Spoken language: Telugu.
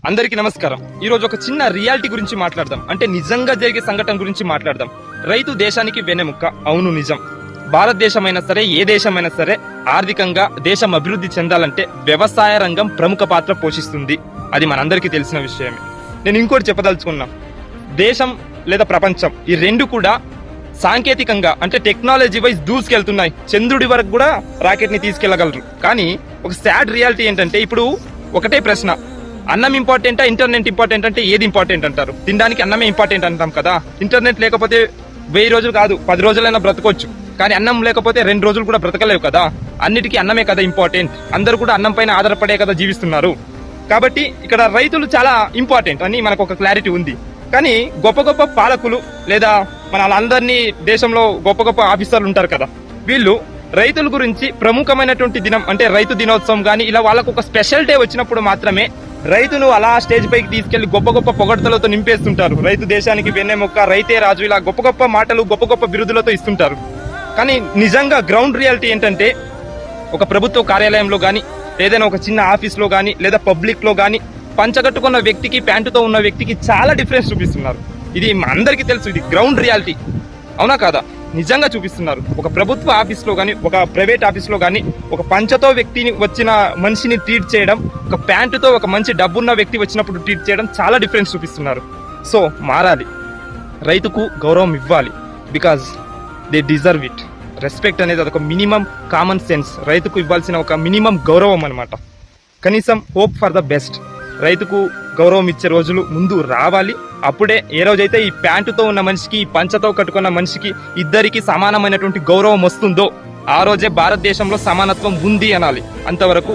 అందరికీ నమస్కారం. ఈ రోజు ఒక చిన్న రియాలిటీ గురించి మాట్లాడదాం. అంటే నిజంగా జరిగే సంఘటన గురించి మాట్లాడదాం. రైతు దేశానికి వెన్నెముక్క. అవును, నిజం. భారతదేశమైనా సరే, ఏ దేశమైనా సరే, ఆర్థికంగా దేశం అభివృద్ధి చెందాలంటే వ్యవసాయ రంగం ప్రముఖ పాత్ర పోషిస్తుంది. అది మనందరికీ తెలిసిన విషయమే. నేను ఇంకోటి చెప్పదలుచుకున్నా. దేశం లేదా ప్రపంచం ఈ రెండు కూడా సాంకేతికంగా అంటే టెక్నాలజీ వైజ్ దూసుకెళ్తున్నాయి. చంద్రుడి వరకు కూడా రాకెట్ ని తీసుకెళ్లగలరు. కానీ ఒక సాడ్ రియాలిటీ ఏంటంటే ఇప్పుడు ఒకటే ప్రశ్న, అన్నం ఇంపార్టెంటా ఇంటర్నెట్ ఇంపార్టెంట్ అంటే ఏది ఇంపార్టెంట్ అంటారు? తినడానికి అన్నమే ఇంపార్టెంట్ అంటాం కదా. ఇంటర్నెట్ లేకపోతే 1000 రోజులు కాదు 10 రోజులైనా బ్రతకొచ్చు. కానీ అన్నం లేకపోతే 2 రోజులు కూడా బ్రతకలేవు కదా. అన్నిటికీ అన్నమే కదా ఇంపార్టెంట్. అందరూ కూడా అన్నం పైన ఆధారపడే కదా జీవిస్తున్నారు. కాబట్టి ఇక్కడ రైతులు చాలా ఇంపార్టెంట్ అని మనకు ఒక క్లారిటీ ఉంది. కానీ గొప్ప గొప్ప పాలకులు లేదా మన వాళ్ళందరినీ దేశంలో గొప్ప గొప్ప ఆఫీసర్లు ఉంటారు కదా, వీళ్ళు రైతుల గురించి ప్రముఖమైనటువంటి దినం అంటే రైతు దినోత్సవం కానీ ఇలా వాళ్ళకు ఒక స్పెషల్ డే వచ్చినప్పుడు మాత్రమే రైతును అలా స్టేజ్ పైకి తీసుకెళ్లి గొప్ప గొప్ప పొగడ్తలతో నింపేస్తుంటారు. రైతు దేశానికి వెన్నెముక్క, రైతే రాజు, ఇలా గొప్ప గొప్ప మాటలు గొప్ప గొప్ప బిరుదులతో ఇస్తుంటారు. కానీ నిజంగా గ్రౌండ్ రియాలిటీ ఏంటంటే ఒక ప్రభుత్వ కార్యాలయంలో కానీ ఏదైనా ఒక చిన్న ఆఫీస్లో కానీ లేదా పబ్లిక్ లో కానీ పంచగట్టుకున్న వ్యక్తికి ప్యాంటుతో ఉన్న వ్యక్తికి చాలా డిఫరెన్స్ చూపిస్తున్నారు. ఇది అందరికీ తెలుసు. ఇది గ్రౌండ్ రియాలిటీ. అవునా కాదా? నిజంగా చూపిస్తున్నారు. ఒక ప్రభుత్వ ఆఫీస్లో కానీ ఒక ప్రైవేట్ ఆఫీస్లో కానీ ఒక పంచతో వ్యక్తిని వచ్చిన మనిషిని ట్రీట్ చేయడం, ఒక ప్యాంటుతో ఒక మంచి డబ్బున్న వ్యక్తి వచ్చినప్పుడు ట్రీట్ చేయడం చాలా డిఫరెన్స్ చూపిస్తున్నారు. సో మారాలి. రైతుకు గౌరవం ఇవ్వాలి. Because they deserve it. Respect అనేది అదొక మినిమం కామన్ సెన్స్. రైతుకు ఇవ్వాల్సిన ఒక మినిమం గౌరవం అనమాట. కనీసం హోప్ ఫర్ ద బెస్ట్. రైతుకు గౌరవం ఇచ్చే రోజులు ముందు రావాలి. అప్పుడే ఏ రోజైతే ఈ ప్యాంటుతో ఉన్న మనిషికి ఈ పంచతో కట్టుకున్న మనిషికి ఇద్దరికి సమానమైనటువంటి గౌరవం వస్తుందో ఆ రోజే భారతదేశంలో సమానత్వం ఉంది అనాలి. అంతవరకు